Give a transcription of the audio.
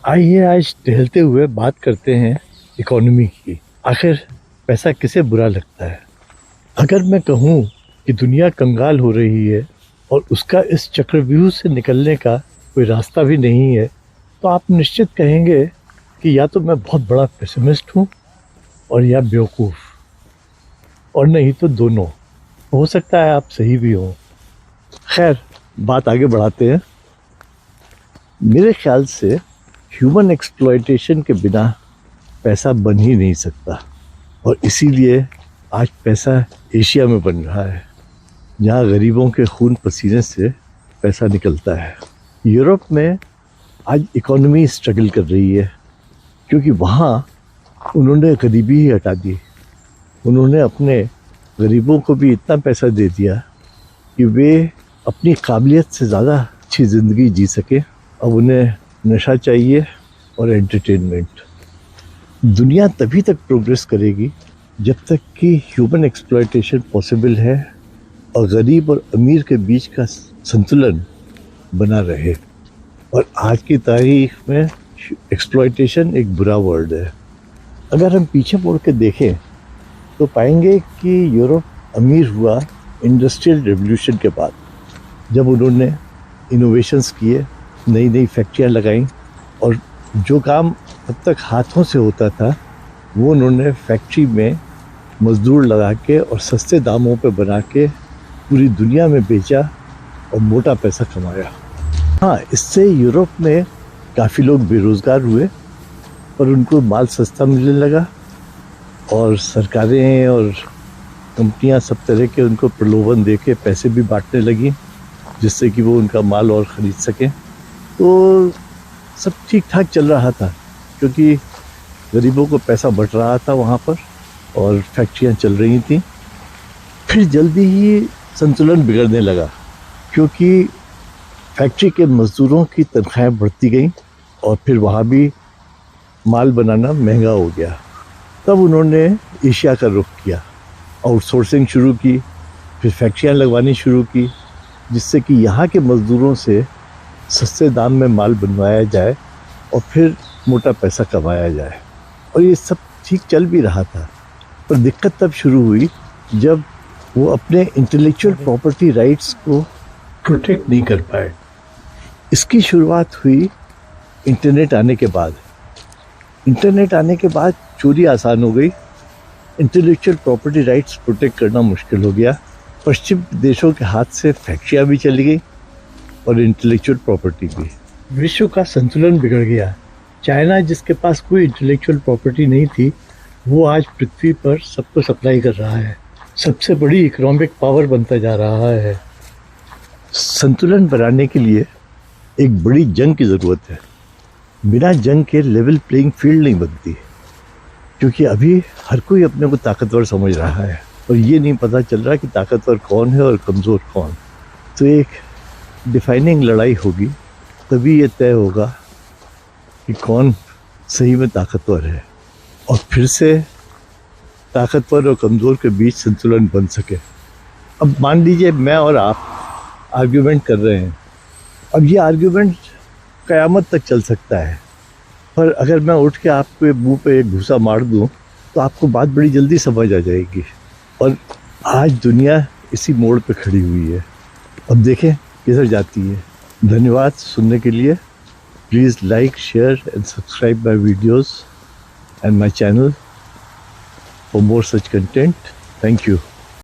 आइए आज टहलते हुए बात करते हैं इकोनॉमी की। आखिर पैसा किसे बुरा लगता है? अगर मैं कहूँ कि दुनिया कंगाल हो रही है और उसका इस चक्रव्यूह से निकलने का कोई रास्ता भी नहीं है, तो आप निश्चित कहेंगे कि या तो मैं बहुत बड़ा पेसिमिस्ट हूँ और या बेवकूफ़, और नहीं तो दोनों। हो सकता है आप सही भी हो। खैर, बात आगे बढ़ाते हैं। मेरे ख्याल से ह्यूमन एक्सप्लॉयटेशन के बिना पैसा बन ही नहीं सकता, और इसीलिए आज पैसा एशिया में बन रहा है, जहाँ गरीबों के खून पसीने से पैसा निकलता है। यूरोप में आज इकोनॉमी स्ट्रगल कर रही है, क्योंकि वहाँ उन्होंने गरीबी ही हटा दी। उन्होंने अपने गरीबों को भी इतना पैसा दे दिया कि वे अपनी काबिलियत से ज़्यादा अच्छी ज़िंदगी जी सके। अब उन्हें नशा चाहिए और एंटरटेनमेंट। दुनिया तभी तक प्रोग्रेस करेगी जब तक कि ह्यूमन एक्सप्लॉयटेशन पॉसिबल है और गरीब और अमीर के बीच का संतुलन बना रहे। और आज की तारीख में एक्सप्लॉयटेशन एक बुरा वर्ड है। अगर हम पीछे मुड़ के देखें तो पाएंगे कि यूरोप अमीर हुआ इंडस्ट्रियल रेवोल्यूशन के बाद, जब उन्होंने इनोवेशंस किए, नई नई फैक्ट्रियाँ लगाईं, और जो काम अब तक हाथों से होता था वो उन्होंने फैक्ट्री में मजदूर लगा के और सस्ते दामों पे बना के पूरी दुनिया में बेचा और मोटा पैसा कमाया। हाँ, इससे यूरोप में काफ़ी लोग बेरोज़गार हुए, पर उनको माल सस्ता मिलने लगा और सरकारें और कंपनियां सब तरह के उनको प्रलोभन दे के पैसे भी बांटने लगी, जिससे कि वो उनका माल और ख़रीद सकें। तो सब ठीक ठाक चल रहा था, क्योंकि गरीबों को पैसा बट रहा था वहाँ पर और फैक्ट्रियाँ चल रही थी। फिर जल्दी ही संतुलन बिगड़ने लगा, क्योंकि फैक्ट्री के मज़दूरों की तनख्वाहें बढ़ती गईं और फिर वहाँ भी माल बनाना महंगा हो गया। तब उन्होंने एशिया का रुख किया, आउटसोर्सिंग शुरू की, फिर फैक्ट्रियाँ लगवानी शुरू की, जिससे कि यहाँ के मज़दूरों से सस्ते दाम में माल बनवाया जाए और फिर मोटा पैसा कमाया जाए। और ये सब ठीक चल भी रहा था, पर दिक्कत तब शुरू हुई जब वो अपने इंटेलेक्चुअल प्रॉपर्टी राइट्स को प्रोटेक्ट नहीं कर पाए। इसकी शुरुआत हुई इंटरनेट आने के बाद। इंटरनेट आने के बाद चोरी आसान हो गई, इंटेलेक्चुअल प्रॉपर्टी राइट्स प्रोटेक्ट करना मुश्किल हो गया। पश्चिम देशों के हाथ से फैक्ट्रियाँ भी चली गई और इंटेलेक्चुअल प्रॉपर्टी भी। विश्व का संतुलन बिगड़ गया। चाइना, जिसके पास कोई इंटेलेक्चुअल प्रॉपर्टी नहीं थी, वो आज पृथ्वी पर सबको सप्लाई कर रहा है, सबसे बड़ी इकोनॉमिक पावर बनता जा रहा है। संतुलन बनाने के लिए एक बड़ी जंग की ज़रूरत है। बिना जंग के लेवल प्लेइंग फील्ड नहीं बनती, क्योंकि अभी हर कोई अपने को ताकतवर समझ रहा है और ये नहीं पता चल रहा कि ताकतवर कौन है और कमज़ोर कौन। तो एक डिफाइनिंग लड़ाई होगी, तभी ये तय होगा कि कौन सही में ताकतवर है और फिर से ताकतवर और कमज़ोर के बीच संतुलन बन सके। अब मान लीजिए मैं और आप आर्ग्यूमेंट कर रहे हैं। अब ये आर्ग्यूमेंट क़यामत तक चल सकता है, पर अगर मैं उठ के आपके मुंह पे एक घूसा मार दूं तो आपको बात बड़ी जल्दी समझ आ जाएगी। और आज दुनिया इसी मोड़ पे खड़ी हुई है। अब देखें किधर जाती है। धन्यवाद सुनने के लिए। Please like, share and subscribe my videos and my channel for more such content. Thank you.